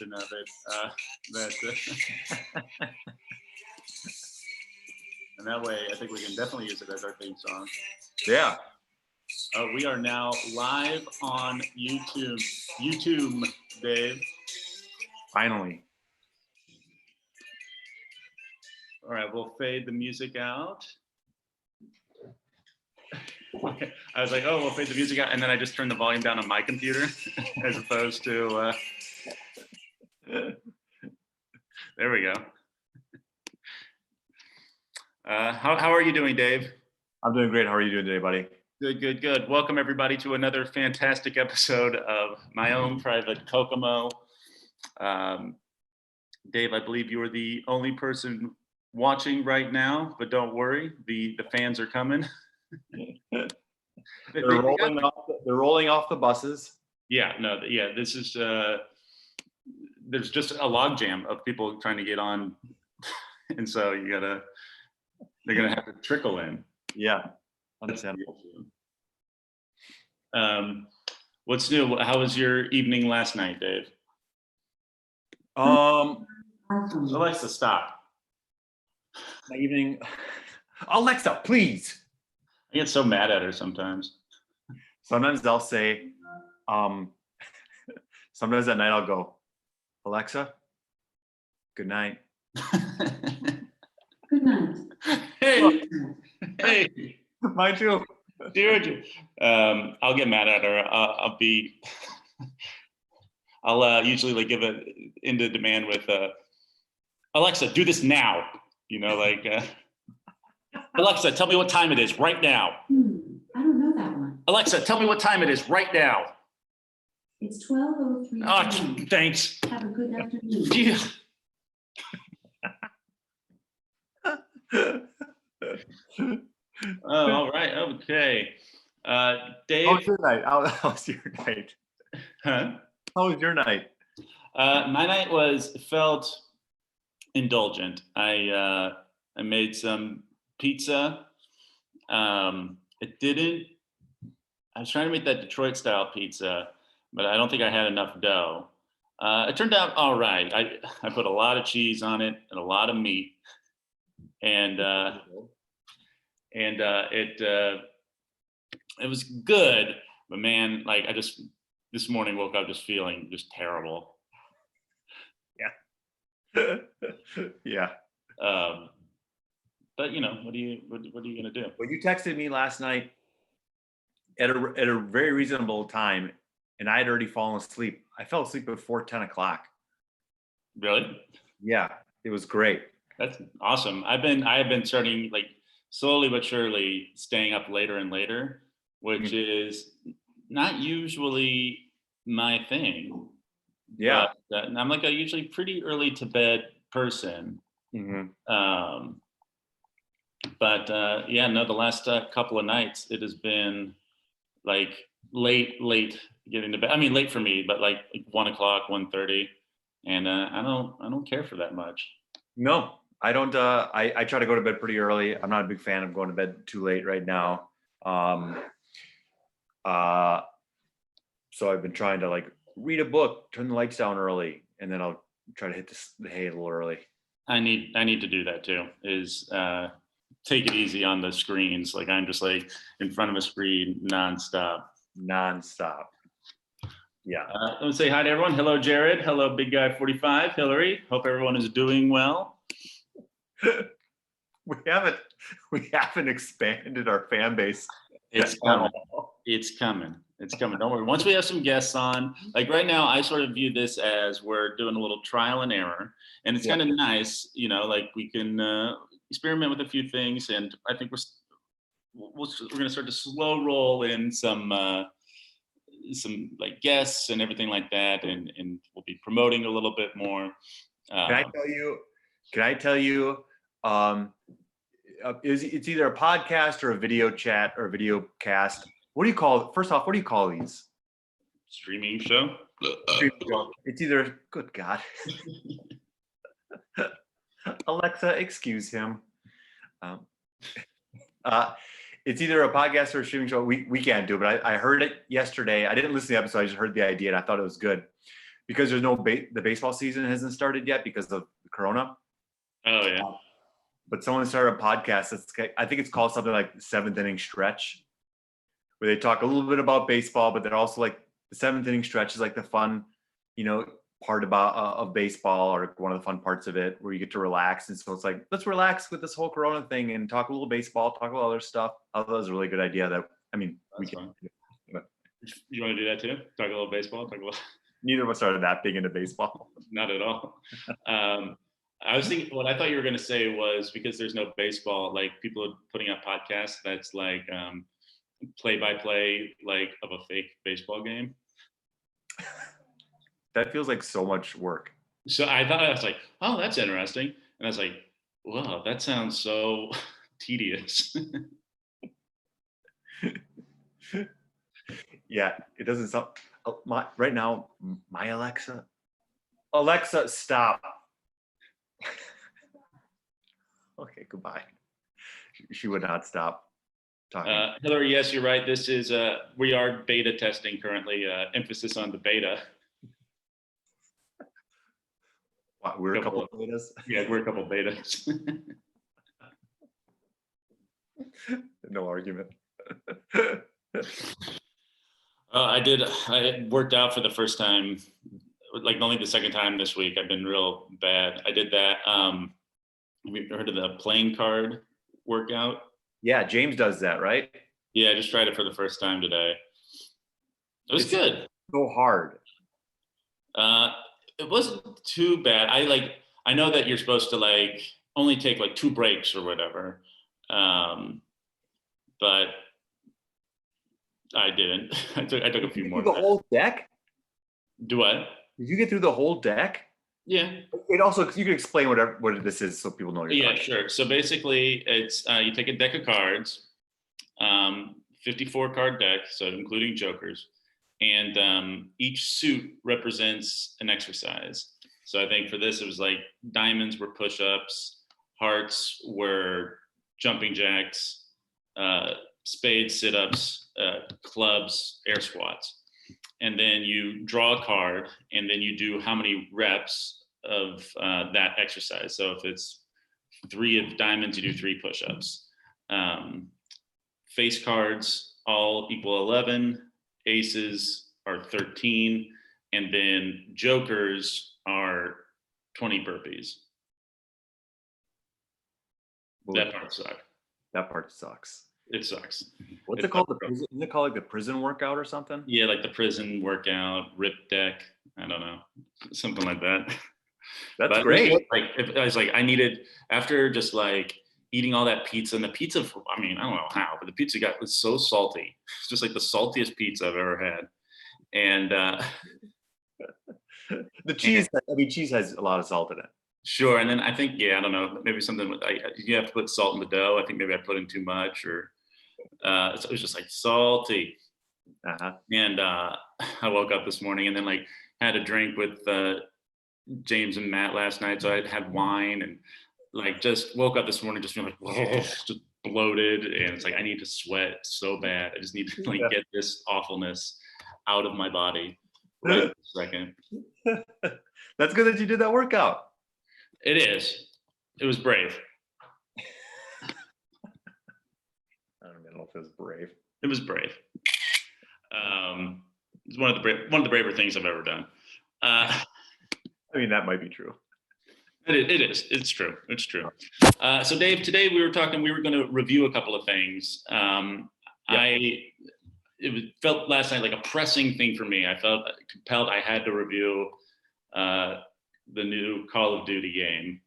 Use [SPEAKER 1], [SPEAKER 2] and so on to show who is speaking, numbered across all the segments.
[SPEAKER 1] version of it. And that way, I think we can definitely use it as our theme song.
[SPEAKER 2] Yeah.
[SPEAKER 1] We are now live on YouTube. YouTube, Dave.
[SPEAKER 2] Finally.
[SPEAKER 1] All right, we'll fade the music out. I was like, oh, we'll fade the music out. And then I just turned the volume down on my computer as opposed to, there we go. How are you doing, Dave?
[SPEAKER 2] I'm doing great. How are you doing today, buddy?
[SPEAKER 1] Good, good, good. Welcome everybody to another fantastic episode of My Own Private Kokomo. Dave, I believe you are the only person watching right now, but don't worry, the fans are coming.
[SPEAKER 2] They're rolling off the buses.
[SPEAKER 1] Yeah, no, yeah, this is, there's just a logjam of people trying to get on. And so they're gonna have to trickle in.
[SPEAKER 2] Yeah, understandable.
[SPEAKER 1] What's new? How was your evening last night, Dave? Alexa, stop.
[SPEAKER 2] My evening. Alexa, please.
[SPEAKER 1] I get so mad at her sometimes.
[SPEAKER 2] Sometimes I'll say, sometimes at night I'll go, Alexa, good night.
[SPEAKER 3] Good night.
[SPEAKER 1] Hey,
[SPEAKER 2] Mine too.
[SPEAKER 1] dude. I'll get mad at her. I'll usually like give it into demand with Alexa, do this now. You know, like Alexa, tell me what time it is right now.
[SPEAKER 3] I don't know that one.
[SPEAKER 1] Alexa, tell me what time it is right now.
[SPEAKER 3] It's 12:03.
[SPEAKER 1] Oh, thanks.
[SPEAKER 3] Have a good afternoon.
[SPEAKER 1] Yeah. Oh, all right. Okay. Dave.
[SPEAKER 2] How was your night? How was your night?
[SPEAKER 1] Huh?
[SPEAKER 2] How was your night?
[SPEAKER 1] My night felt indulgent. I made some pizza. I was trying to make that Detroit style pizza, but I don't think I had enough dough. It turned out all right. I put a lot of cheese on it and a lot of meat, and it was good. But man, like this morning woke up just feeling just terrible.
[SPEAKER 2] Yeah. Yeah.
[SPEAKER 1] But you know, what are you gonna do?
[SPEAKER 2] Well, you texted me last night at a very reasonable time, and I had already fallen asleep. I fell asleep before 10 o'clock.
[SPEAKER 1] Really?
[SPEAKER 2] Yeah, it was great.
[SPEAKER 1] That's awesome. I have been starting like slowly but surely staying up later and later, which is not usually my thing.
[SPEAKER 2] Yeah.
[SPEAKER 1] But, I'm like a usually pretty early to bed person.
[SPEAKER 2] Mm-hmm.
[SPEAKER 1] But yeah, no, the last couple of nights it has been like late getting to bed. I mean, late for me, but like 1 o'clock, 1:30, and I don't care for that much.
[SPEAKER 2] No, I don't. I try to go to bed pretty early. I'm not a big fan of going to bed too late right now. So I've been trying to like read a book, turn the lights down early, and then I'll try to hit the hay a little early. I need
[SPEAKER 1] to do that too. Is take it easy on the screens. Like I'm just like in front of a screen nonstop. Yeah. Let me say hi to everyone. Hello, Jared. Hello, Big Guy 45. Hillary. Hope everyone is doing well.
[SPEAKER 2] We haven't expanded our fan base.
[SPEAKER 1] It's coming. It's coming. Don't worry. Once we have some guests on, like right now, I sort of view this as we're doing a little trial and error, and it's kind of nice, you know, like we can experiment with a few things, and I think we're going to start to slow roll in some like guests and everything like that, and we'll be promoting a little bit more.
[SPEAKER 2] Can I tell you? It's either a podcast or a video chat or a video cast. What do you call it? First off, what do you call these?
[SPEAKER 1] Streaming show?
[SPEAKER 2] It's either, good God. Alexa, excuse him. It's either a podcast or a streaming show. We can't do it, but I heard it yesterday. I didn't listen to the episode. I just heard the idea and I thought it was good because there's the baseball season hasn't started yet because of Corona.
[SPEAKER 1] Oh yeah.
[SPEAKER 2] But someone started a podcast. I think it's called something like the Seventh Inning Stretch, where they talk a little bit about baseball, but they're also like the seventh inning stretch is like the fun, part about of baseball, or one of the fun parts of it where you get to relax. And so it's like, let's relax with this whole Corona thing and talk a little baseball, talk about other stuff. I thought that was a really good idea. We
[SPEAKER 1] That's
[SPEAKER 2] can.
[SPEAKER 1] fun. You want to do that too? Talk a little baseball?
[SPEAKER 2] Neither of us are that big into baseball.
[SPEAKER 1] Not at all. I was thinking, what I thought you were going to say was, because there's no baseball, like people are putting out podcasts that's like play-by-play, like of a fake baseball game.
[SPEAKER 2] That feels like so much work.
[SPEAKER 1] So I was like, oh, that's interesting. And I was like, wow, that sounds so tedious.
[SPEAKER 2] Yeah, it doesn't sound. Right now, my Alexa, stop. Okay, goodbye. She would not stop talking.
[SPEAKER 1] Hillary, yes, you're right. This is we are beta testing currently. Emphasis on the beta.
[SPEAKER 2] Wow, we're a couple of betas.
[SPEAKER 1] Yeah, we're a couple betas.
[SPEAKER 2] No argument.
[SPEAKER 1] I worked out for the first time, like only the second time this week. I've been real bad. I did that. Have you heard of the playing card workout?
[SPEAKER 2] Yeah, James does that, right?
[SPEAKER 1] Yeah, I just tried it for the first time today. It was good.
[SPEAKER 2] So hard.
[SPEAKER 1] It wasn't too bad. I know that you're supposed to like only take like 2 breaks or whatever. But I didn't. I took a few more.
[SPEAKER 2] The whole deck?
[SPEAKER 1] Do what?
[SPEAKER 2] Did you get through the whole deck?
[SPEAKER 1] Yeah.
[SPEAKER 2] It also, you can explain what this is so people know you're
[SPEAKER 1] Yeah,
[SPEAKER 2] talking.
[SPEAKER 1] sure. So basically, it's you take a deck of cards, 54 card deck, so including jokers, and each suit represents an exercise. So I think for this, it was like diamonds were push-ups, hearts were jumping jacks, spades sit-ups, clubs, air squats. And then you draw a card, and then you do how many reps of that exercise. So if it's 3 of diamonds, you do 3 push-ups. Face cards all equal 11, aces are 13, and then jokers are 20 burpees. That part sucks.
[SPEAKER 2] That part sucks.
[SPEAKER 1] It sucks.
[SPEAKER 2] What's it called? Isn't it called like the prison workout or something?
[SPEAKER 1] Yeah, like the prison workout, rip deck. I don't know, something like that.
[SPEAKER 2] That's
[SPEAKER 1] but
[SPEAKER 2] great.
[SPEAKER 1] I was like, I needed, after just like eating all that pizza, and the pizza, I mean, I don't know how, but the pizza was so salty. It's just like the saltiest pizza I've ever had. And
[SPEAKER 2] the cheese, cheese has a lot of salt in it.
[SPEAKER 1] Sure. And then I think, yeah, I don't know, maybe something with, you have to put salt in the dough. I think maybe I put in too much, or so it was just like salty.
[SPEAKER 2] Uh-huh.
[SPEAKER 1] And I woke up this morning and then like had a drink with James and Matt last night. So I had wine and like just woke up this morning just feeling like just bloated, and it's like I need to sweat so bad. I just need to like get this awfulness out of my body right in a second.
[SPEAKER 2] That's good that you did that workout.
[SPEAKER 1] It is. It was brave.
[SPEAKER 2] I don't know if it was brave.
[SPEAKER 1] It was brave. It's one of the braver things I've ever done.
[SPEAKER 2] I mean, that might be true.
[SPEAKER 1] It is. It's true. It's true. So Dave, today we were going to review a couple of things. It felt last night like a pressing thing for me. I felt compelled. I had to review the new Call of Duty game.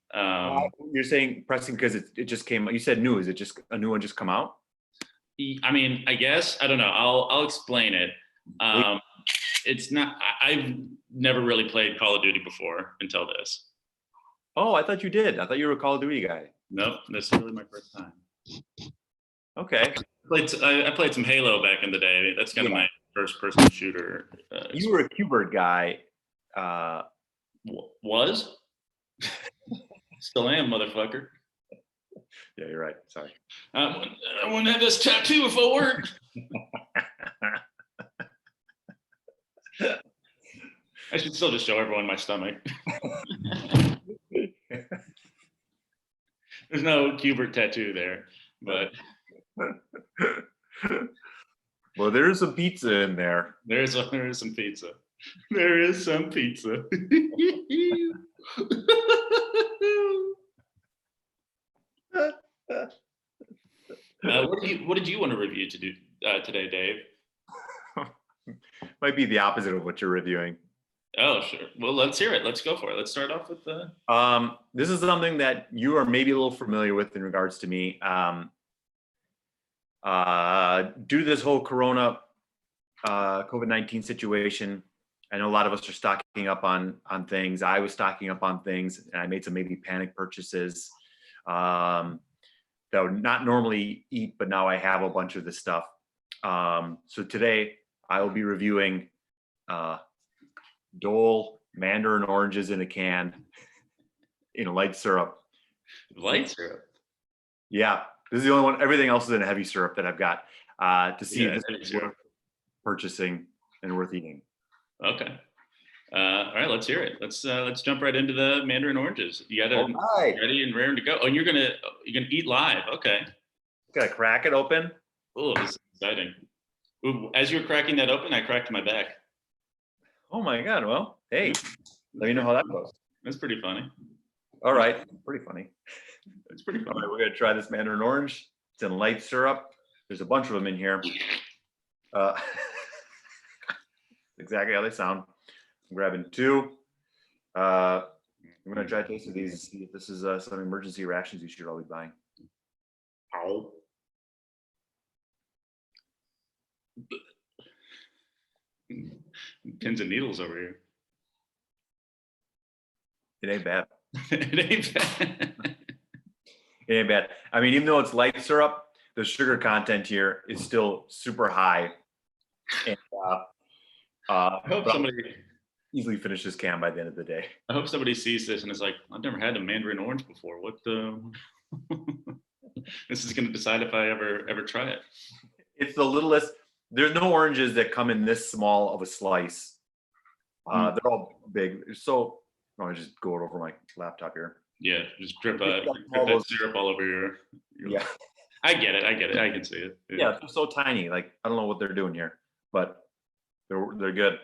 [SPEAKER 2] You're saying pressing because it just came out. You said new. Is it just a new one just come out?
[SPEAKER 1] I mean, I guess, I don't know. I'll explain it. It's not, I've never really played Call of Duty before until this.
[SPEAKER 2] Oh, I thought you did. I thought you were a Call of Duty guy.
[SPEAKER 1] Nope, this is really my first time.
[SPEAKER 2] Okay.
[SPEAKER 1] I played some Halo back in the day. That's kind of my first person shooter.
[SPEAKER 2] You were a Q-Bird guy.
[SPEAKER 1] Was? Still am, motherfucker.
[SPEAKER 2] Yeah, you're right. Sorry.
[SPEAKER 1] I wouldn't have this tattoo if I weren't. I should still just show everyone my stomach. There's no Cubert tattoo there, but
[SPEAKER 2] Well, there is some pizza in there.
[SPEAKER 1] there is some pizza. There is some pizza. What did you want to review to do today, Dave?
[SPEAKER 2] Might be the opposite of what you're reviewing.
[SPEAKER 1] Oh, sure. Well, let's hear it. Let's go for it. Let's start off with the.
[SPEAKER 2] This is something that you are maybe a little familiar with in regards to me. Due to this whole Corona COVID-19 situation, I know a lot of us are stocking up on things. I was stocking up on things, and I made some maybe panic purchases that I would not normally eat, but now I have a bunch of this stuff. So today I will be reviewing Dole mandarin oranges in a can in a light syrup.
[SPEAKER 1] Light syrup.
[SPEAKER 2] Yeah, this is the only one. Everything else is in a heavy syrup that I've got to see
[SPEAKER 1] Yeah,
[SPEAKER 2] if
[SPEAKER 1] heavy
[SPEAKER 2] this is
[SPEAKER 1] syrup.
[SPEAKER 2] worth purchasing and worth eating.
[SPEAKER 1] Okay. All right, let's hear it. Let's jump right into the mandarin oranges. You got it
[SPEAKER 2] All right,
[SPEAKER 1] ready and raring to go. Oh, you're gonna eat live. Okay.
[SPEAKER 2] gotta crack it open.
[SPEAKER 1] Oh, this is exciting. Ooh, as you were cracking that open, I cracked my back.
[SPEAKER 2] Oh my God! Well, hey, let me know how that goes.
[SPEAKER 1] That's pretty funny.
[SPEAKER 2] All right, pretty funny.
[SPEAKER 1] It's pretty
[SPEAKER 2] All
[SPEAKER 1] funny.
[SPEAKER 2] right, we're gonna try this mandarin orange. It's in light syrup. There's a bunch of them in here. Exactly how they sound. I'm grabbing two. I'm gonna try a taste of these and see if this is some emergency reactions you should all be buying.
[SPEAKER 1] Ow. Pins and needles over here.
[SPEAKER 2] It ain't bad.
[SPEAKER 1] It ain't bad.
[SPEAKER 2] It ain't bad. I mean, even though it's light syrup, the sugar content here is still super high. And
[SPEAKER 1] I hope
[SPEAKER 2] but I'll
[SPEAKER 1] somebody
[SPEAKER 2] easily finish this can by the end of the day.
[SPEAKER 1] sees this and is like, I've never had a mandarin orange before. What the? This is going to decide if I ever try it.
[SPEAKER 2] It's the littlest. There's no oranges that come in this small of a slice. They're all big. So I'll just go over my laptop here.
[SPEAKER 1] Yeah, just drip
[SPEAKER 2] All
[SPEAKER 1] that
[SPEAKER 2] those-
[SPEAKER 1] syrup all over your.
[SPEAKER 2] Yeah.
[SPEAKER 1] I get it. I can see it.
[SPEAKER 2] Yeah, they're so tiny. Like I don't know what they're doing here, but they're good.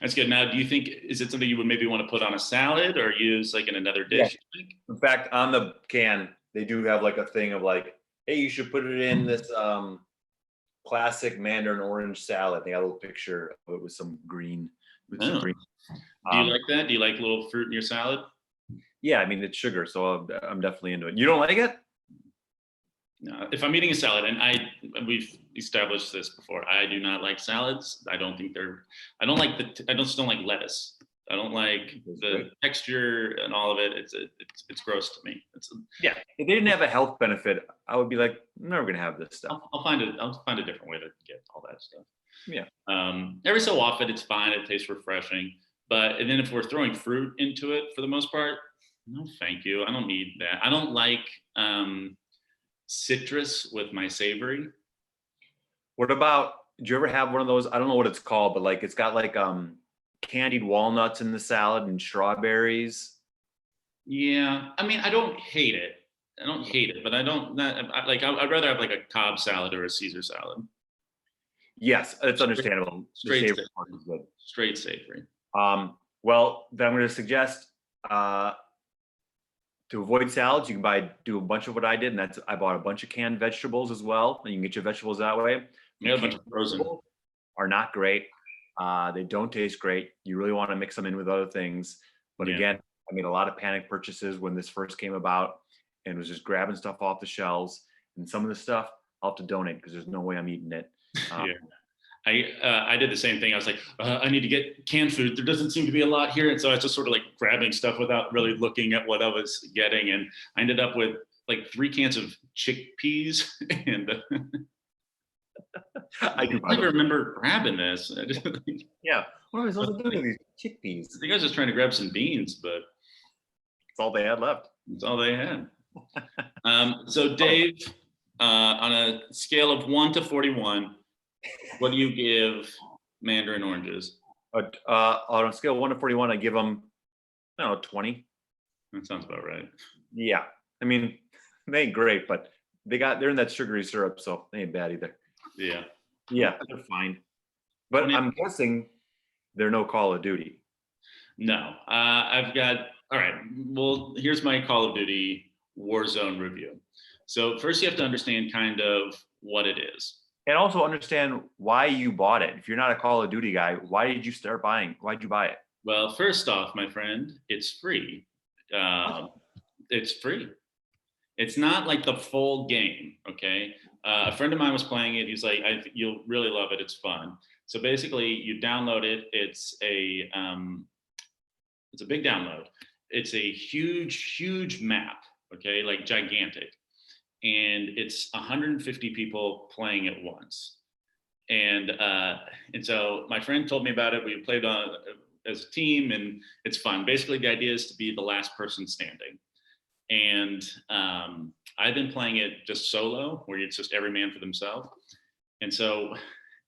[SPEAKER 1] That's good. Now, do you think, is it something you would maybe want to put on a salad or use like in another dish?
[SPEAKER 2] In fact, on the can, they do have like a thing of like, hey, you should put it in this classic mandarin orange salad. They got a little picture of it with some green.
[SPEAKER 1] Oh. Do you like that? Do you like a little fruit in your salad?
[SPEAKER 2] Yeah, I mean it's sugar, so I'm definitely into it. You don't like it?
[SPEAKER 1] No. If I'm eating a salad, and we've established this before, I do not like salads. I don't think I just don't like lettuce. I don't like the texture and all of it. It's gross to me.
[SPEAKER 2] Yeah. If they didn't have a health benefit, I would be like, I'm never gonna have this stuff.
[SPEAKER 1] I'll find a different way to get all that stuff.
[SPEAKER 2] Yeah.
[SPEAKER 1] Every so often it's fine. It tastes refreshing. And then if we're throwing fruit into it, for the most part, no, thank you. I don't need that. I don't like citrus with my savory.
[SPEAKER 2] What about? Did you ever have one of those? I don't know what it's called, but like it's got like candied walnuts in the salad and strawberries.
[SPEAKER 1] Yeah, I mean, I don't hate it. But I'd rather have like a Cobb salad or a Caesar salad.
[SPEAKER 2] Yes, it's understandable. The
[SPEAKER 1] Straight
[SPEAKER 2] savory
[SPEAKER 1] savory.
[SPEAKER 2] part is good.
[SPEAKER 1] Straight savory.
[SPEAKER 2] Well, then I'm going to suggest to avoid salads, you can do a bunch of what I did, and that's I bought a bunch of canned vegetables as well, and you can get your vegetables that way.
[SPEAKER 1] Yeah, a bunch of frozen.
[SPEAKER 2] Vegetables are not great. They don't taste great. You really want to mix them in with other things. But
[SPEAKER 1] Yeah.
[SPEAKER 2] again, I made a lot of panic purchases when this first came about, and was just grabbing stuff off the shelves. And some of the stuff I'll have to donate because there's no way I'm eating it.
[SPEAKER 1] Yeah. I did the same thing. I was like, I need to get canned food. There doesn't seem to be a lot here. And so I was just sort of like grabbing stuff without really looking at what I was getting. And I ended up with like 3 cans of chickpeas. And
[SPEAKER 2] I do.
[SPEAKER 1] I remember grabbing this. I
[SPEAKER 2] Yeah. What am I supposed to do with these chickpeas?
[SPEAKER 1] think I was just trying to grab some beans, but
[SPEAKER 2] That's all they had left.
[SPEAKER 1] that's all they had. So Dave, on a scale of 1 to 41, what do you give mandarin oranges?
[SPEAKER 2] But on a scale of 1 to 41, I give them, I don't know, 20.
[SPEAKER 1] That sounds about right.
[SPEAKER 2] Yeah. I mean, they ain't great, but they're in that sugary syrup, so they ain't bad either.
[SPEAKER 1] Yeah.
[SPEAKER 2] Yeah, they're fine. But
[SPEAKER 1] 20
[SPEAKER 2] I'm guessing they're no Call of Duty.
[SPEAKER 1] No, I've got, all right. Well, here's my Call of Duty Warzone review. So first you have to understand kind of what it is.
[SPEAKER 2] And also understand why you bought it. If you're not a Call of Duty guy, why did you start buying? Why did you buy it?
[SPEAKER 1] Well, first off, my friend, it's free. It's free. It's not like the full game, okay? A friend of mine was playing it. He's like, you'll really love it. It's fun. So basically, you download it. It's a big download. It's a huge map, okay, like gigantic, and it's 150 people playing at once. And so my friend told me about it. We played on as a team, and it's fun. Basically, the idea is to be the last person standing. And I've been playing it just solo, where it's just every man for themselves. And so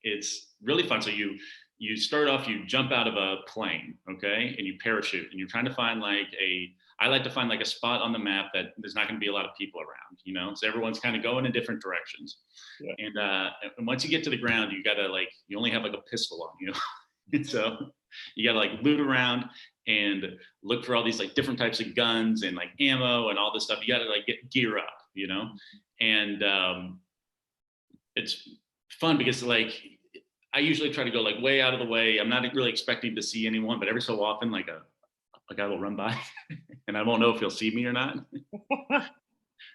[SPEAKER 1] it's really fun. So you start off, you jump out of a plane, okay, and you parachute, and you're trying to find I like to find like a spot on the map that there's not going to be a lot of people around, so everyone's kind of going in different directions. Yeah. And once you get to the ground, you gotta you only have like a pistol on you. And so you gotta loot around and look for all these different types of guns and ammo and all this stuff. You gotta get gear up, and it's fun because I usually try to go way out of the way. I'm not really expecting to see anyone, but every so often a guy will run by and I won't know if he'll see me or not.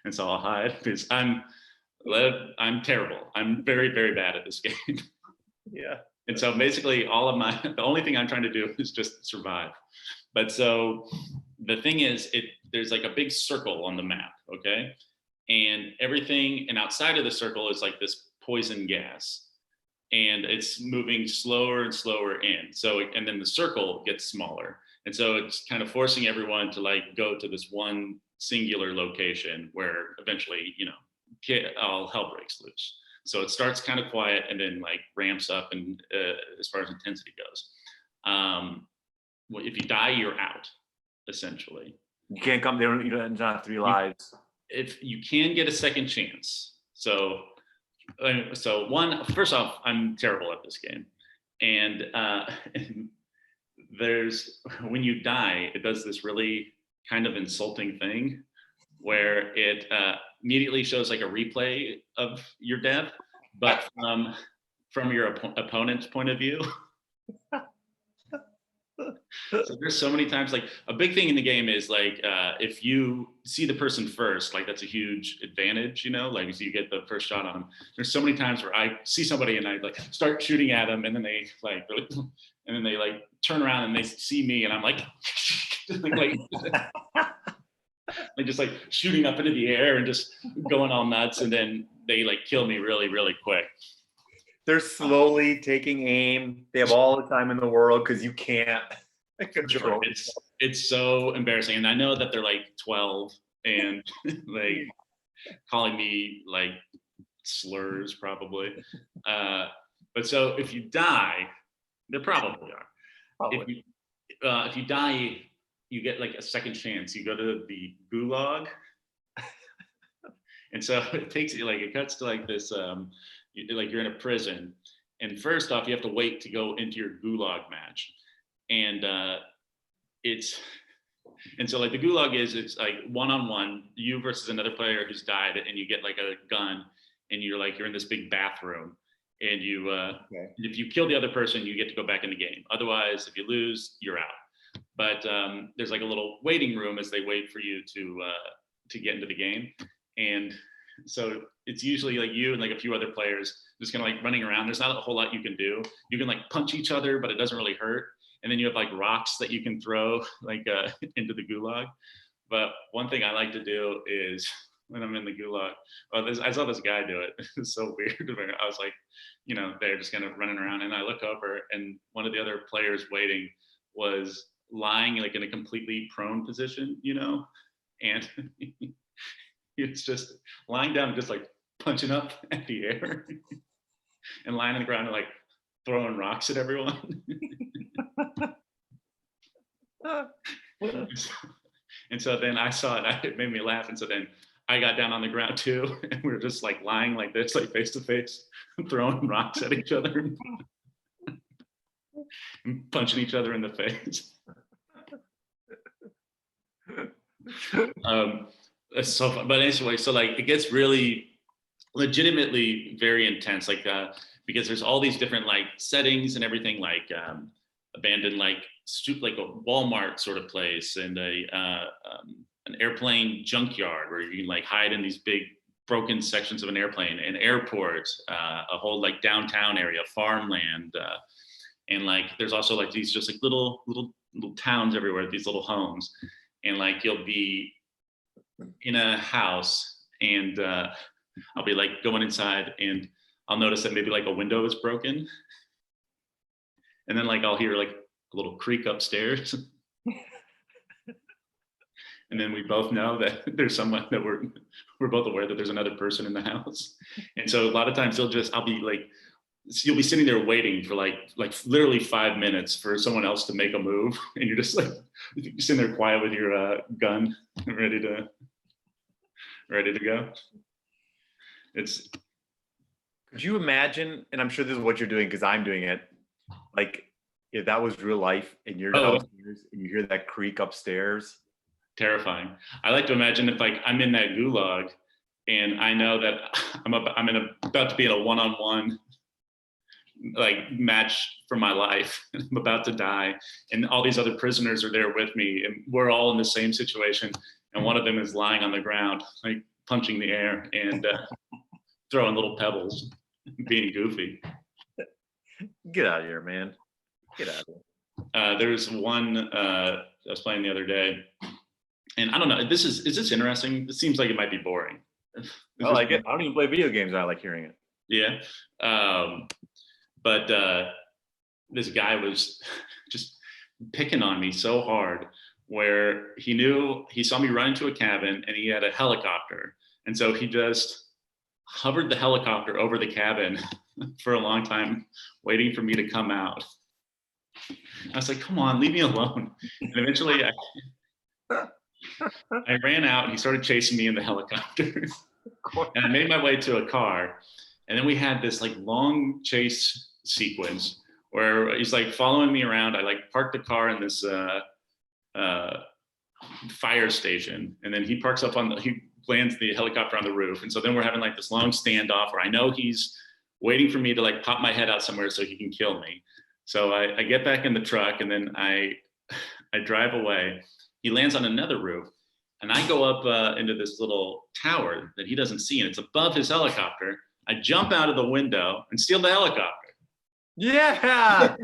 [SPEAKER 1] And so I'll hide because I'm terrible. I'm very, very bad at this game.
[SPEAKER 2] Yeah.
[SPEAKER 1] And so basically the only thing I'm trying to do is just survive. But so the thing is, there's a big circle on the map, okay? And everything, and outside of the circle is this poison gas. And it's moving slower and slower in. So, and then the circle gets smaller. And so it's kind of forcing everyone to go to this one singular location where eventually, all hell breaks loose. So it starts kind of quiet and then ramps up, and as far as intensity goes. Well, if you die, you're out, essentially.
[SPEAKER 2] You can't come there. You don't have 3 lives.
[SPEAKER 1] If you can get a second chance. So first off, I'm terrible at this game. And when you die, it does this really kind of insulting thing where it immediately shows a replay of your death, but from your opponent's point of view. So there's so many times, a big thing in the game is if you see the person first, that's a huge advantage, so you get the first shot on them. There's so many times where I see somebody and I start shooting at them, and then they turn around and they see me, and I'm just shooting up into the air and just going all nuts, and then they kill me really, really quick.
[SPEAKER 2] They're slowly taking aim. They have all the time in the world because you can't control.
[SPEAKER 1] It's so embarrassing, and I know that they're 12 and calling me slurs probably. But so if you die, they probably are. Probably. If you die, you get a second chance. You go to the gulag, and so it takes you it cuts to this. You're in a prison, and first off, you have to wait to go into your gulag match, and so the gulag it's one-on-one, you versus another player who's died, and you get a gun, and you're in this big bathroom, and you if you kill the other person, you get to go back in the game. Otherwise, if you lose, you're out. But there's a little waiting room as they wait for you to get into the game, and so it's usually you and a few other players just kind of running around. There's not a whole lot you can do. You can punch each other, but it doesn't really hurt. And then you have rocks that you can throw into the gulag. But one thing I like to do is when I'm in the gulag, I saw this guy do it. It's so weird. I was they're just kind of running around, and I look over, and one of the other players waiting was lying in a completely prone position, and it's just lying down, just punching up at the air and lying on the ground and throwing rocks at everyone. And so then I saw it, it made me laugh. And so then I got down on the ground too, and we were just like lying like this, like face to face, throwing rocks at each other and punching each other in the face. It's so fun. But anyway, so like it gets really legitimately very intense, like because there's all these different like settings and everything, like abandoned like like a Walmart sort of place, and an airplane junkyard where you can like hide in these big broken sections of an airplane, an airport, a whole like downtown area, farmland, and like there's also like these just like little towns everywhere, these little homes, and like you'll be in a house and I'll be like going inside and I'll notice that maybe like a window is broken, and then like I'll hear like a little creak upstairs. And then we both know that there's someone that we're both aware that there's another person in the house. And so a lot of times I'll be like, you'll be sitting there waiting for like literally 5 minutes for someone else to make a move, and you're just like sitting there quiet with your gun, ready to go. It's.
[SPEAKER 2] Could you imagine? And I'm sure this is what you're doing because I'm doing it. Like if that was real life and you're downstairs and you hear that creak upstairs.
[SPEAKER 1] Terrifying. I like to imagine if like I'm in that gulag and I know that I'm about to be in a one-on-one like match for my life. I'm about to die, and all these other prisoners are there with me, and we're all in the same situation. And one of them is lying on the ground, like punching the air and throwing little pebbles, being goofy.
[SPEAKER 2] Get out of here, man. Get out of here.
[SPEAKER 1] There's one I was playing the other day. And I don't know, is this interesting? It seems like it might be boring.
[SPEAKER 2] I like it. I don't even play video games. I like hearing it.
[SPEAKER 1] Yeah. But this guy was just picking on me so hard, where he saw me run into a cabin and he had a helicopter. And so he just hovered the helicopter over the cabin for a long time, waiting for me to come out. I was like, come on, leave me alone. And eventually I ran out and he started chasing me in the helicopter. And I made my way to a car. And then we had this like long chase sequence where he's like following me around. I like parked the car in this fire station. And then he lands the helicopter on the roof. And so then we're having like this long standoff where I know he's waiting for me to like pop my head out somewhere so he can kill me. So I get back in the truck and then I drive away. He lands on another roof, and I go up into this little tower that he doesn't see, and it's above his helicopter. I jump out of the window and steal the helicopter.
[SPEAKER 2] Yeah.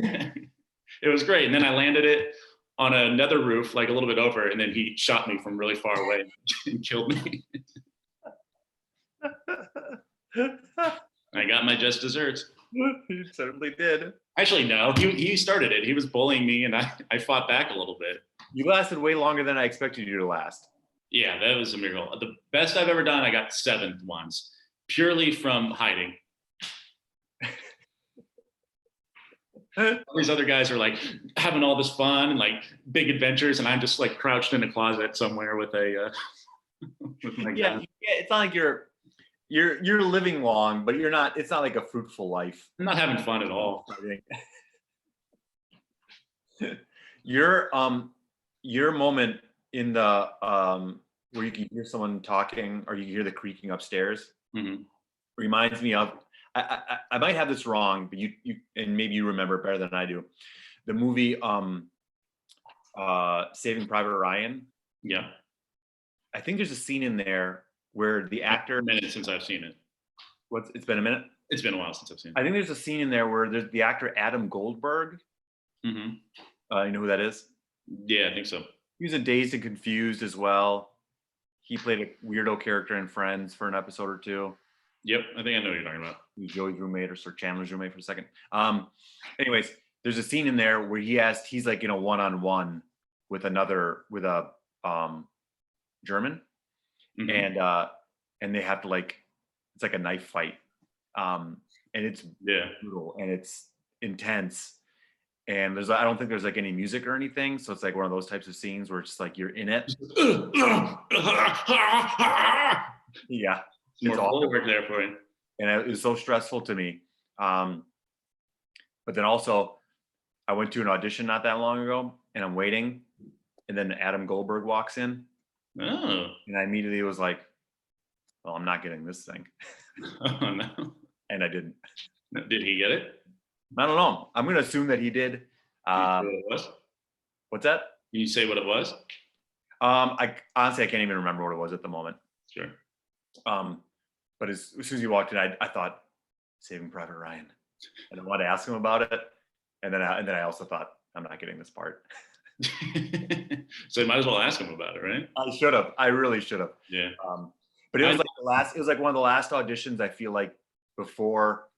[SPEAKER 1] It was great. And then I landed it on another roof, like a little bit over, and then he shot me from really far away and killed me. I got my just desserts.
[SPEAKER 2] You certainly did.
[SPEAKER 1] Actually, no, he started it. He was bullying me, and I fought back a little bit.
[SPEAKER 2] You lasted way longer than I expected you to last.
[SPEAKER 1] Yeah, that was a miracle. The best I've ever done, I got 7th once, purely from hiding. All these other guys are like having all this fun and like big adventures, and I'm just like crouched in a closet somewhere with a with my gun.
[SPEAKER 2] It's not like you're living long, but you're not. It's not like a fruitful life.
[SPEAKER 1] I'm not having fun at all.
[SPEAKER 2] Your moment in the where you can hear someone talking or you hear the creaking upstairs reminds me of. I might have this wrong, but you and maybe you remember it better than I do. The movie Saving Private Ryan.
[SPEAKER 1] Yeah.
[SPEAKER 2] I think there's a scene in there where the actor.
[SPEAKER 1] It's been a minute since I've seen it.
[SPEAKER 2] It's been a minute?
[SPEAKER 1] It's been a while since I've seen it.
[SPEAKER 2] I think there's a scene in there where there's the actor Adam Goldberg.
[SPEAKER 1] Mm-hmm.
[SPEAKER 2] You know who that is?
[SPEAKER 1] Yeah, I think so.
[SPEAKER 2] He was in Dazed and Confused as well. He played a weirdo character in Friends for an episode or two.
[SPEAKER 1] Yep, I think I know what you're talking about.
[SPEAKER 2] He was Joey's roommate or Sir Chandler's roommate for a second. Anyways, there's a scene in there where he's like in a one-on-one with a German, and they have to it's like a knife fight, and it's brutal and it's intense, and I don't think there's like any music or anything, so it's like one of those types of scenes where it's just like you're in it. Yeah,
[SPEAKER 1] More
[SPEAKER 2] it's awful.
[SPEAKER 1] floor work there for you.
[SPEAKER 2] And it was so stressful to me. But then also, I went to an audition not that long ago, and I'm waiting, and then Adam Goldberg walks in,
[SPEAKER 1] Oh.
[SPEAKER 2] and I immediately was like, "Well, I'm not getting this thing,"
[SPEAKER 1] Oh no.
[SPEAKER 2] and I didn't.
[SPEAKER 1] Did he get it?
[SPEAKER 2] I don't know. I'm gonna assume that he did.
[SPEAKER 1] Can you say what it was?
[SPEAKER 2] What's that?
[SPEAKER 1] Can you say what it was?
[SPEAKER 2] I honestly I can't even remember what it was at the moment.
[SPEAKER 1] Sure.
[SPEAKER 2] But as soon as he walked in, I thought, Saving Private Ryan, and I wanted to ask him about it, and then I also thought, I'm not getting this part.
[SPEAKER 1] So you might as well ask him about it, right?
[SPEAKER 2] I should have. I really should have.
[SPEAKER 1] Yeah.
[SPEAKER 2] But it was like it was like one of the last auditions I feel like before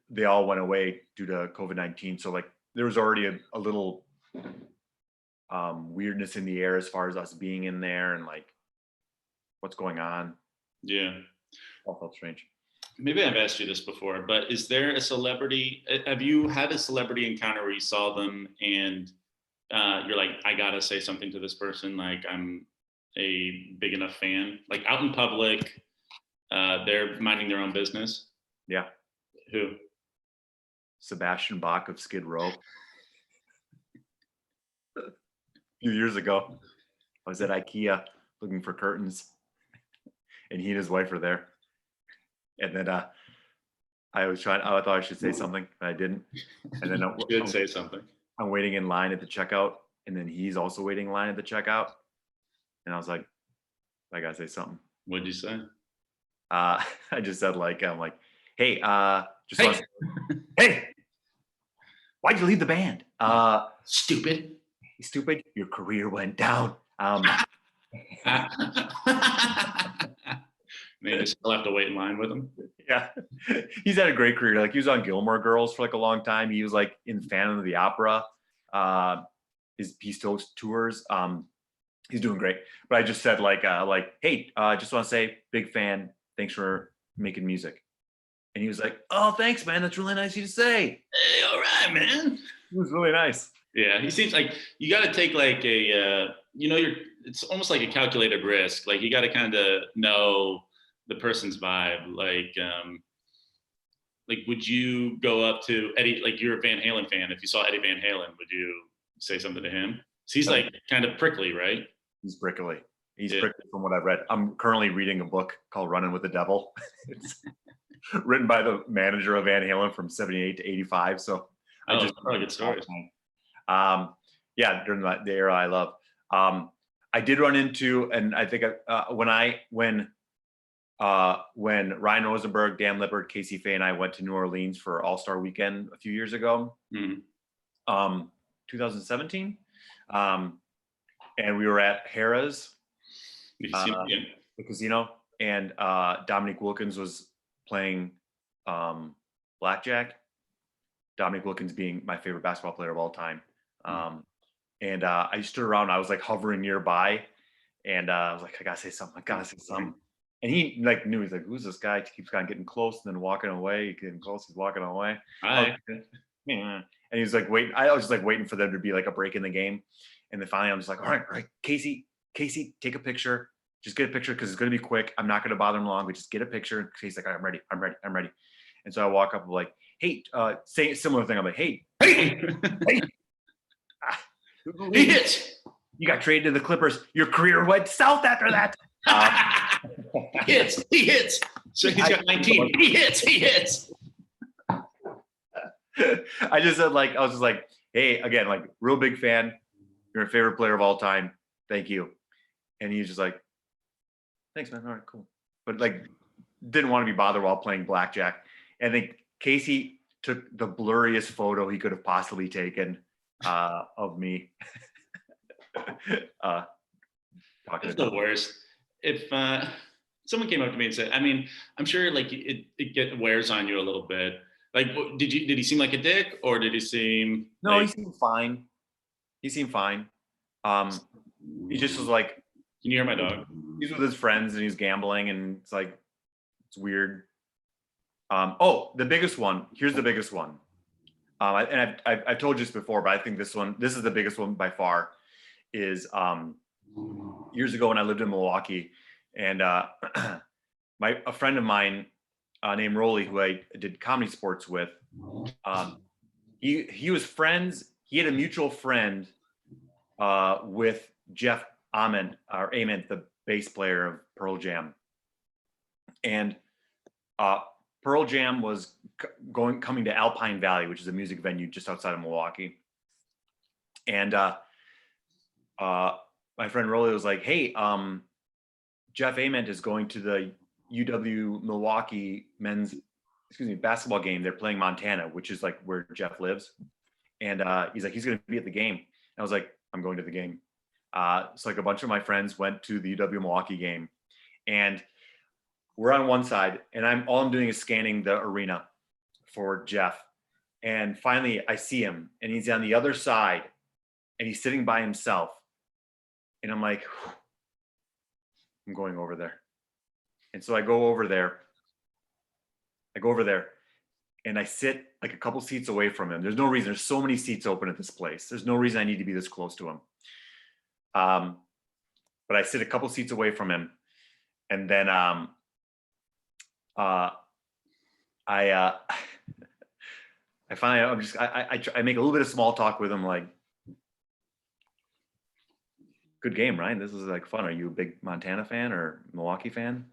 [SPEAKER 2] they all went away due to COVID-19. So like there was already a little weirdness in the air as far as us being in there and like what's going on.
[SPEAKER 1] Yeah.
[SPEAKER 2] All felt strange.
[SPEAKER 1] Maybe I've asked you this before, but is there a celebrity? Have you had a celebrity encounter where you saw them and you're like, I gotta say something to this person. Like I'm a big enough fan. Like out in public, they're minding their own business.
[SPEAKER 2] Yeah.
[SPEAKER 1] Who?
[SPEAKER 2] Sebastian Bach of Skid Row. A few years ago, I was at IKEA looking for curtains, and he and his wife were there. And then I thought I should say something, but I didn't. And then
[SPEAKER 1] You did say something.
[SPEAKER 2] I'm waiting in line at the checkout, and then he's also waiting in line at the checkout. And I was like, I gotta say something.
[SPEAKER 1] What'd you say?
[SPEAKER 2] I just said I'm like, hey, just
[SPEAKER 1] Hey.
[SPEAKER 2] wanna- hey, why'd you leave the band?
[SPEAKER 1] Stupid.
[SPEAKER 2] Stupid, your career went down.
[SPEAKER 1] Man, you still have to wait in line with him.
[SPEAKER 2] Yeah, he's had a great career. Like he was on Gilmore Girls for like a long time. He was like in Phantom of the Opera. He still tours. He's doing great. But I just said hey, just want to say, big fan. Thanks for making music. And he was like, oh, thanks, man. That's really nice of you to say.
[SPEAKER 1] Hey, all right, man.
[SPEAKER 2] It was really nice.
[SPEAKER 1] Yeah, he seems like you got to take like a, it's almost like a calculated risk. Like you got to kind of know the person's vibe. Like would you go up to Eddie? Like you're a Van Halen fan. If you saw Eddie Van Halen, would you say something to him? So he's like kind of prickly, right?
[SPEAKER 2] He's prickly. He's
[SPEAKER 1] Yeah.
[SPEAKER 2] prickly from what I've read. I'm currently reading a book called Running with the Devil. It's written by the manager of Van Halen from 78 to 85. So
[SPEAKER 1] Oh, probably good stories.
[SPEAKER 2] Yeah, during the era I love. I did run into, and I think when Ryan Rosenberg, Dan Lippert, Casey Fay, and I went to New Orleans for All-Star Weekend a few years ago, 2017, and we were at Harrah's,
[SPEAKER 1] Did you see him again?
[SPEAKER 2] the casino, and Dominique Wilkins was playing blackjack. Dominique Wilkins being my favorite basketball player of all time. And I stood around, I was like hovering nearby, and I was like, I gotta say something. And he like knew, he's like, who's this guy? He keeps on getting close and then walking away, getting close, he's walking away.
[SPEAKER 1] Hi.
[SPEAKER 2] And he was like, wait, I was just like waiting for there to be like a break in the game. And then finally I'm just like, all right, Casey, take a picture. Just get a picture because it's gonna be quick. I'm not gonna bother him long, but just get a picture. And he's like, I'm ready. And so I walk up, I'm like, hey, say a similar thing. I'm like, hey,
[SPEAKER 1] Hey, he hits.
[SPEAKER 2] you got traded to the Clippers. Your career went south after that.
[SPEAKER 1] He hits. So he's got 19. He hits.
[SPEAKER 2] I just said I was just like, hey, again, like real big fan. You're my favorite player of all time. Thank you. And he was just like, thanks, man. All right, cool. But like, didn't want to be bothered while playing blackjack. And I think Casey took the blurriest photo he could have possibly taken of me.
[SPEAKER 1] It's the worst. If someone came up to me and said, I mean, I'm sure like it wears on you a little bit. Like, did he seem like a dick, or did he seem?
[SPEAKER 2] No,
[SPEAKER 1] like,
[SPEAKER 2] he seemed fine. He just was like,
[SPEAKER 1] can you hear my dog?
[SPEAKER 2] he's with his friends and he's gambling, and it's like, it's weird. Oh, the biggest one. Here's the biggest one. and I've told you this before, but I think this is the biggest one by far. Is years ago when I lived in Milwaukee, and a friend of mine named Rolly, who I did comedy sports with, he was friends. He had a mutual friend with Jeff Ament, the bass player of Pearl Jam, and Pearl Jam was coming to Alpine Valley, which is a music venue just outside of Milwaukee. And my friend Rolly was like, "Hey, Jeff Ament is going to the UW Milwaukee basketball game. They're playing Montana, which is like where Jeff lives." And he's like, "He's going to be at the game." And I was like, "I'm going to the game." So like a bunch of my friends went to the UW Milwaukee game, and we're on one side, and all I'm doing is scanning the arena for Jeff. And finally I see him, and he's on the other side, and he's sitting by himself. And I'm like, I'm going over there. And so I go over there, and I sit like a couple seats away from him. There's no reason. There's so many seats open at this place. There's no reason I need to be this close to him. But I sit a couple seats away from him, and then I finally, I make a little bit of small talk with him, like, "Good game, Ryan. This is like fun. Are you a big Montana fan or Milwaukee fan?"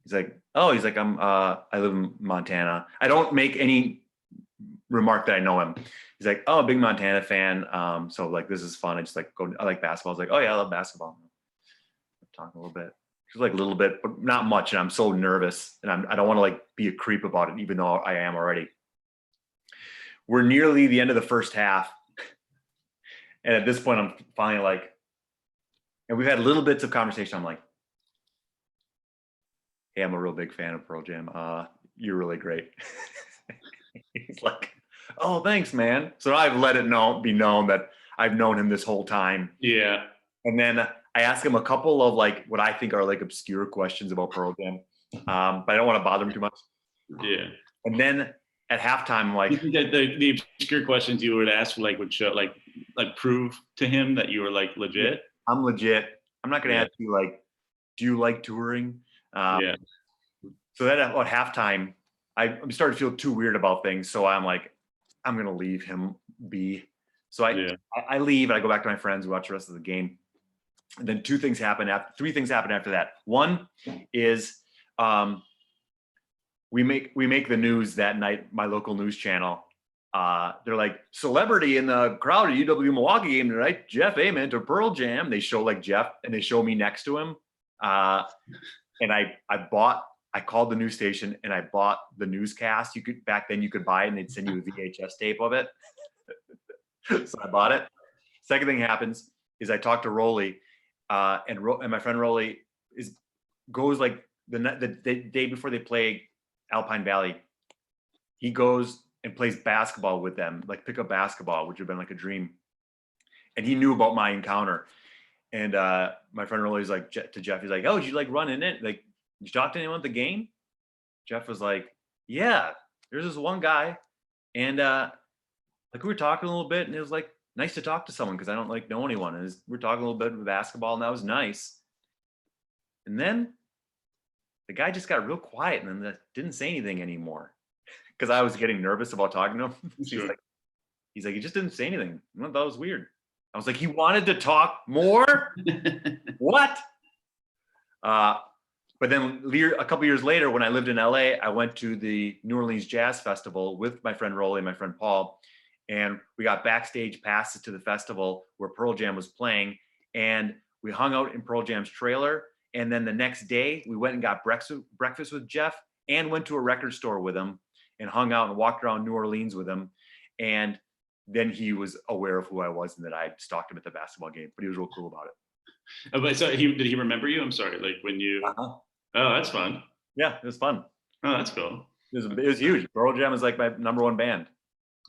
[SPEAKER 2] He's like, "Oh," he's like, I live in Montana." I don't make any remark that I know him. He's like, "Oh, big Montana fan. So like, this is fun. I like basketball." I was like, "Oh yeah, I love basketball." Talking a little bit, just like a little bit, but not much. And I'm so nervous, and I don't want to like be a creep about it, even though I am already. We're nearly the end of the first half. And at this point, I'm finally like, and we've had little bits of conversation. I'm like, "Hey, I'm a real big fan of Pearl Jam. You're really great." He's like, "Oh, thanks, man." So I've let it be known that I've known him this whole time.
[SPEAKER 1] Yeah.
[SPEAKER 2] And then I ask him a couple of like what I think are like obscure questions about Pearl Jam, but I don't want to bother him too much.
[SPEAKER 1] Yeah.
[SPEAKER 2] And then at halftime, I'm like,
[SPEAKER 1] You think that the obscure questions you would ask would show like prove to him that you were like legit?
[SPEAKER 2] "I'm legit. I'm not going to
[SPEAKER 1] Yeah.
[SPEAKER 2] ask you like, do you like touring?"
[SPEAKER 1] Yeah.
[SPEAKER 2] So then at halftime, I'm starting to feel too weird about things. So I'm like, I'm going to leave him be. So I leave, and I go back to my friends, watch the rest of the game. And then three things happen after that. One is we make the news that night, my local news channel. They're like, "Celebrity in the crowd at UW Milwaukee game tonight, Jeff Ament of Pearl Jam." They show like Jeff, and they show me next to him. And I called the news station, and I bought the newscast. Back then you could buy it, and they'd send you a VHS tape of it. So I bought it. Second thing happens is I talked to Rolly, and my friend Rolly goes like the day before they play Alpine Valley. He goes and plays basketball with them, like pickup basketball, which would have been like a dream. And he knew about my encounter. And my friend Rolly's like to Jeff, he's like, "Oh, did you like run in it? Like, did you talk to anyone at the game?" Jeff was like, "Yeah, there's this one guy, and like we were talking a little bit, and it was like nice to talk to someone because I don't like know anyone. And we were talking a little bit of basketball, and that was nice. And then the guy just got real quiet, and then didn't say anything anymore because I was getting nervous about talking to him."
[SPEAKER 1] Sure.
[SPEAKER 2] He's like, "He just didn't say anything. I thought that was weird." I was like, "He wanted to talk more? What?" But then a couple years later, when I lived in LA, I went to the New Orleans Jazz Festival with my friend Rolly and my friend Paul. And we got backstage passes to the festival where Pearl Jam was playing. And we hung out in Pearl Jam's trailer. And then the next day, we went and got breakfast with Jeff and went to a record store with him and hung out and walked around New Orleans with him. And then he was aware of who I was and that I stalked him at the basketball game. But he was real cool about it.
[SPEAKER 1] But so did he remember you? I'm sorry. Like when you,
[SPEAKER 2] Uh-huh.
[SPEAKER 1] Oh, that's fun.
[SPEAKER 2] Yeah, it was fun.
[SPEAKER 1] Oh, that's cool.
[SPEAKER 2] It was huge. Pearl Jam is like my number one band.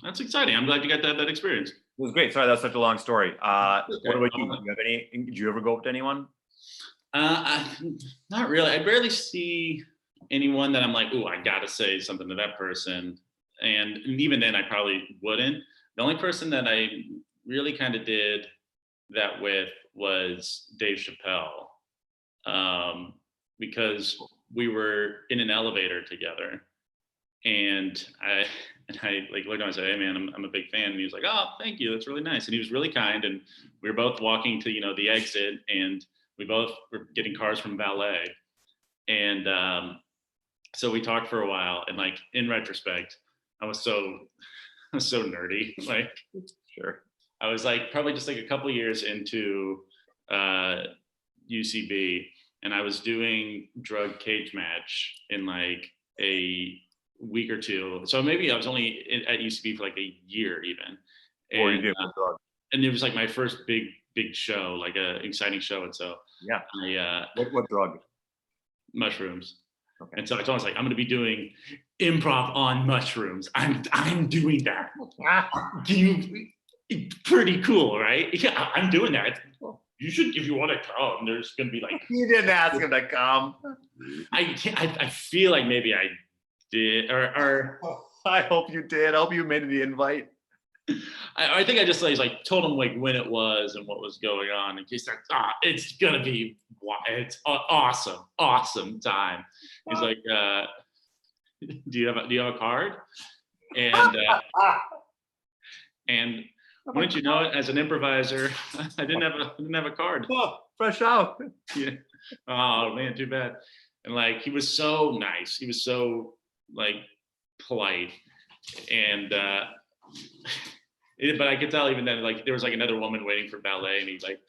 [SPEAKER 1] That's exciting. I'm glad you got that experience.
[SPEAKER 2] It was great. Sorry, that was such a long story.
[SPEAKER 1] Okay.
[SPEAKER 2] What about you? Do you have any? Did you ever go up to anyone?
[SPEAKER 1] Not really. I barely see anyone that I'm like, "Ooh, I gotta say something to that person." and even then I probably wouldn't. The only person that I really kind of did that with was Dave Chappelle, because we were in an elevator together, and I like looked at him and said, "Hey man, I'm a big fan." And he was like, "Oh, thank you, that's really nice." And he was really kind, and we were both walking to the exit, and we both were getting cars from valet, and so we talked for a while, and like in retrospect, I was so nerdy. Like
[SPEAKER 2] Sure.
[SPEAKER 1] I was like probably just like a couple years into UCB, and I was doing drug cage match in like a week or two. So maybe I was only at UCB for like a year even.
[SPEAKER 2] Or you
[SPEAKER 1] And,
[SPEAKER 2] did with drugs.
[SPEAKER 1] and it was like my first big show, like a exciting show. And so
[SPEAKER 2] Yeah.
[SPEAKER 1] I
[SPEAKER 2] What drug?
[SPEAKER 1] mushrooms.
[SPEAKER 2] Okay.
[SPEAKER 1] And so I told him, I was like, I'm going to be doing improv on mushrooms. I'm doing that. Pretty cool, right? Yeah, I'm doing that. You should, if you want to come, there's going to be like,
[SPEAKER 2] You didn't ask him to come.
[SPEAKER 1] I feel like maybe I did, or
[SPEAKER 2] I hope you did. I hope you made the invite.
[SPEAKER 1] I think I just like told him like when it was and what was going on in case it's going to be, it's awesome time. He's like, do you have a card? And wouldn't you know it, as an improviser, I didn't have a card.
[SPEAKER 2] Oh, fresh out.
[SPEAKER 1] Yeah. Oh man, too bad. And like he was so nice. He was so like polite. And but I could tell even then, like there was like another woman waiting for ballet, and he like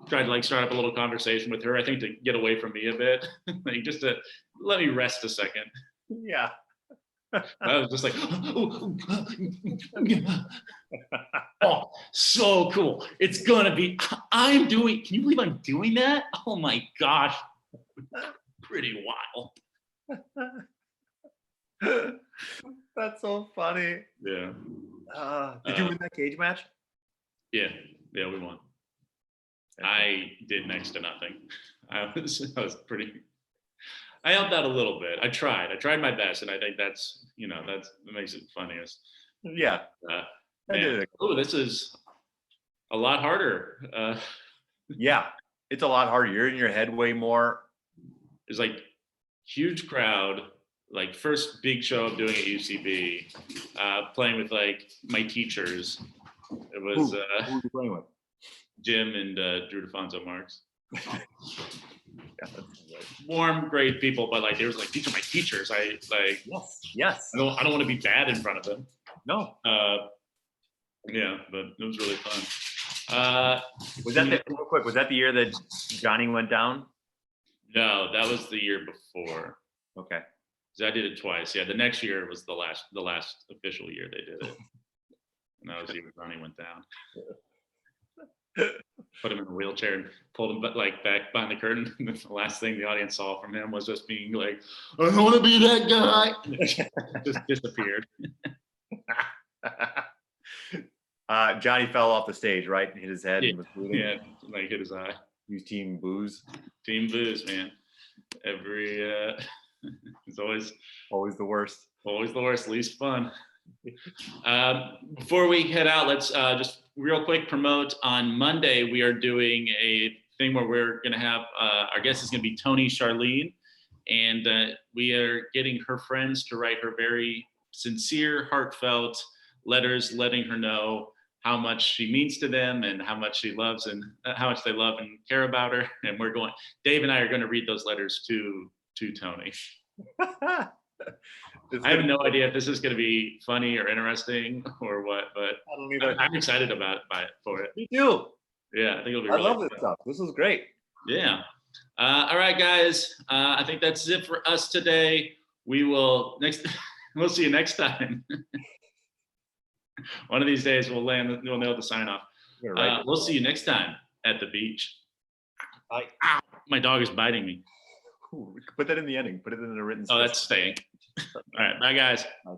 [SPEAKER 1] tried to like start up a little conversation with her. I think to get away from me a bit, like just to let me rest a second.
[SPEAKER 2] Yeah.
[SPEAKER 1] I was just like, oh, so cool. It's gonna be, can you believe I'm doing that? Oh my gosh. Pretty wild.
[SPEAKER 2] That's so funny.
[SPEAKER 1] Yeah.
[SPEAKER 2] Did you win that cage match?
[SPEAKER 1] Yeah, we won. I did next to nothing. I was pretty, I helped out a little bit. I tried my best, and I think that makes it funniest.
[SPEAKER 2] Yeah. I did it.
[SPEAKER 1] Oh, this is a lot harder.
[SPEAKER 2] Yeah, it's a lot harder. You're in your head way more.
[SPEAKER 1] There's like huge crowd, like first big show I'm doing at UCB, playing with like my teachers. It was
[SPEAKER 2] Who are you playing with?
[SPEAKER 1] Jim and Drew DeFonso Marks.
[SPEAKER 2] Yeah,
[SPEAKER 1] Warm, great people, but like they was like, these are my teachers. I like,
[SPEAKER 2] yes.
[SPEAKER 1] I don't want to be bad in front of them.
[SPEAKER 2] No.
[SPEAKER 1] Yeah, but it was really fun.
[SPEAKER 2] Was that real quick? Was that the year that Johnny went down?
[SPEAKER 1] No, that was the year before.
[SPEAKER 2] Okay.
[SPEAKER 1] I did it twice. Yeah, the next year was the last official year they did it, and that was the year Johnny went down. Put him in a wheelchair and pulled him like back behind the curtain. And the last thing the audience saw from him was just being like, "I don't want to be that guy." Just disappeared.
[SPEAKER 2] Johnny fell off the stage, right? And hit his head.
[SPEAKER 1] Yeah,
[SPEAKER 2] and was bleeding.
[SPEAKER 1] yeah, like hit his eye.
[SPEAKER 2] You team booze.
[SPEAKER 1] Team booze, man. It's always
[SPEAKER 2] Always the worst.
[SPEAKER 1] least fun. Before we head out, let's just real quick promote. On Monday, we are doing a thing where we're going to have our guest is going to be Tony Charlene, and we are getting her friends to write her very sincere, heartfelt letters, letting her know how much she means to them and how much she loves and how much they love and care about her. And Dave and I are going to read those letters to Tony. I have no idea if this is going to be funny or interesting or what, but
[SPEAKER 2] I don't either.
[SPEAKER 1] I'm excited for it.
[SPEAKER 2] Me too.
[SPEAKER 1] Yeah, I think it'll be
[SPEAKER 2] I
[SPEAKER 1] really
[SPEAKER 2] love this
[SPEAKER 1] fun.
[SPEAKER 2] stuff. This was great.
[SPEAKER 1] Yeah. All right, guys. I think that's it for us today. We'll see you next time. One of these days we'll nail the sign off.
[SPEAKER 2] You're right.
[SPEAKER 1] We'll see you next time at the beach.
[SPEAKER 2] Bye.
[SPEAKER 1] Ow, my dog is biting me.
[SPEAKER 2] Put that in the ending. Put it in the written.
[SPEAKER 1] Oh, that's staying. All right. Bye, guys.
[SPEAKER 2] Bye.